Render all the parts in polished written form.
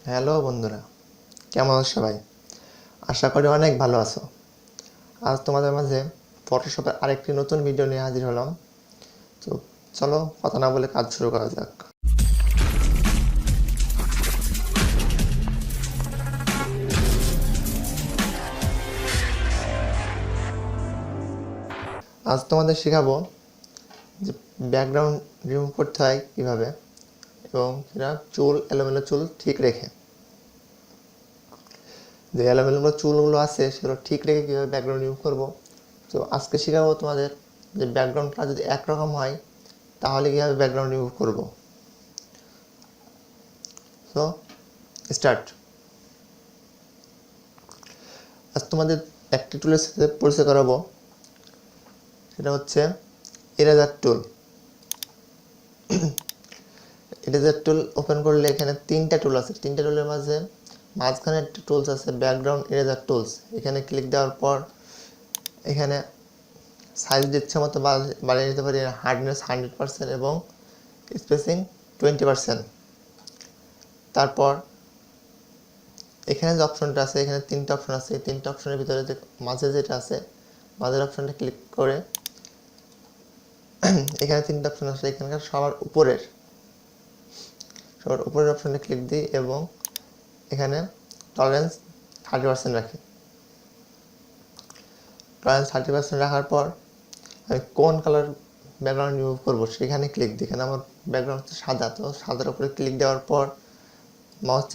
Hello বন্ধুরা, কেমন আছো সবাই? আশা করি অনেক ভালো আছো। আজ তোমাদের মাঝে ফটোশপের আরেকটি নতুন ভিডিও নিয়ে হাজির হলাম। তো চলো কথা না বলে কাজ শুরু করা যাক। আজ তোমাদের শেখাবো যে ব্যাকগ্রাউন্ড রিমুভ করতে হয় কীভাবে, এবং সেটা এলোমেলো চুল ঠিক রেখে, যে এলোমেলো চুলগুলো আছে সেগুলো ঠিক রেখে কীভাবে ব্যাকগ্রাউন্ড রিমুভ করবো। তো আজকে শেখাবো তোমাদের যে ব্যাকগ্রাউন্ডটা যদি একরকম হয় তাহলে কীভাবে ব্যাকগ্রাউন্ড রিমুভ করবো। So start. আজ তোমাদের একটি টুলের সাথে পরিচয় করাবো, সেটা হচ্ছে ইরেজার টুল। ইরেজার টুল ওপেন করলে এখানে তিনটা টুল আছে। তিনটা টুলের মাঝখানে একটা টুলস আছে ব্যাকগ্রাউন্ড ইরেজার টুলস। এখানে ক্লিক দেওয়ার পর এখানে সাইজ ইচ্ছা মতো বাড়িয়ে নিতে পারি। হার্ডনেস 100% এবং স্পেসিং 20%। তারপর এখানে যে অপশনটা আছে, এখানে তিনটা অপশন আছে। এই তিনটা অপশনের ভিতরে যে মাঝে যেটা আছে, মাঝের অপশনটা ক্লিক করে এখানে তিনটা অপশন আছে। এখানকার সবার উপরের অপশনে ক্লিক দিই এবং এখানে টলারেন্স 30% রাখি। টলারেন্স 30% রাখার পর আমি কোন কালার ব্যাকগ্রাউন্ড রিমুভ করবো সেখানে ক্লিক দিই। এখানে আমার ব্যাকগ্রাউন্ড হচ্ছে সাদা, তো সাদার উপরে ক্লিক দেওয়ার পর মাউস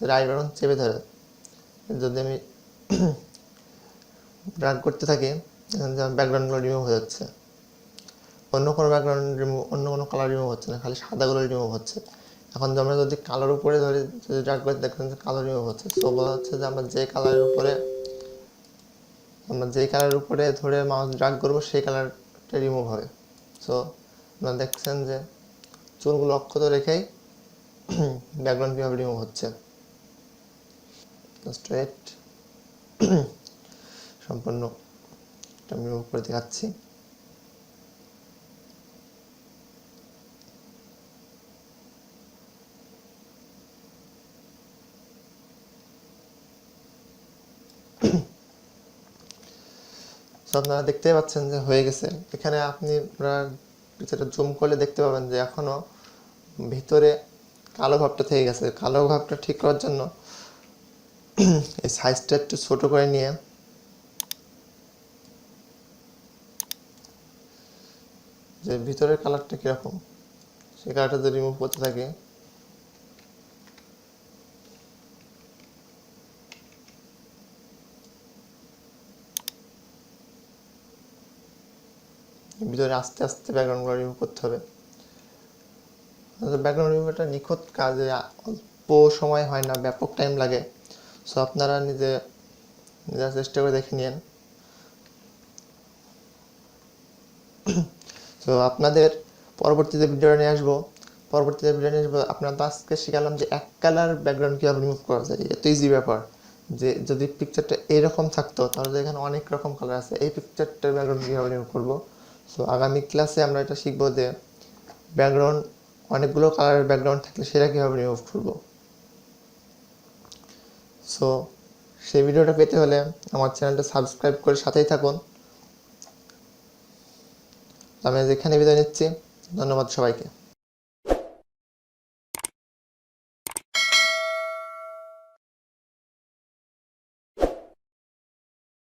রাইট বাটন চেপে ধরে যদি আমি ড্র্যাগ করতে থাকি, এখানে ব্যাকগ্রাউন্ডগুলো রিমুভ হয়ে যাচ্ছে। অন্য কোনো কালার রিমুভ হচ্ছে না, খালি সাদাগুলো রিমুভ হচ্ছে। এখন আমরা যদি কালার উপরে ধরে যদি ড্র্যাগ করে দেখবেন যে কালার রিমুভ হচ্ছে। সো বলা হচ্ছে যে আমরা যেই কালারের উপরে ধরে মাউস ড্র্যাগ করবো সেই কালারটা রিমুভ হবে। সো আপনারা দেখছেন যে চুলগুলো অক্ষত রেখেই ব্যাকগ্রাউন্ড কীভাবে রিমুভ হচ্ছে। স্ট্রেট সম্পূর্ণ রিমুভ করে দেখাচ্ছি। আপনারা দেখতেই পাচ্ছেন যে হয়ে গেছে। এখানে আপনারা যেটা জুম করলে দেখতে পাবেন যে এখনো ভিতরে কালো ভাবটা থেকে গেছে। কালো ভাবটা ঠিক করার জন্য এই সাইজটা একটু ছোট করে নিয়ে যে ভিতরের কালারটা কীরকম সেই কালারটা যদি রিমুভ করতে থাকি, ভিতরে আস্তে আস্তে ব্যাকগ্রাউন্ডগুলো রিমুভ করতে হবে। ব্যাকগ্রাউন্ড রিমুভটা নিখুঁত কাজে অল্প সময় হয় না, ব্যাপক টাইম লাগে। সো আপনারা নিজেরা চেষ্টা করে দেখে নিন। সো আপনাদের পরবর্তীতে ভিডিও নিয়ে আসবো। আপনারা তো আজকে শিখালাম যে এক কালার ব্যাকগ্রাউন্ড কীভাবে রিমুভ করা যায়। এত ইজি ব্যাপার যে যদি পিকচারটা এইরকম থাকতো তাহলে এখানে অনেক রকম কালার আছে, এই পিকচারটার ব্যাকগ্রাউন্ড কীভাবে রিমুভ করবো। সো আগামী ক্লাসে আমরা এটা শিখবো যে ব্যাকগ্রাউন্ড অনেকগুলো কালারের ব্যাকগ্রাউন্ড থাকলে সেটা কীভাবে রিমুভ করবো। সো সেই ভিডিওটা পেতে হলে আমার চ্যানেলটা সাবস্ক্রাইব করে সাথেই থাকুন। আমি এখানে বিদায় নিচ্ছি। ধন্যবাদ সবাইকে।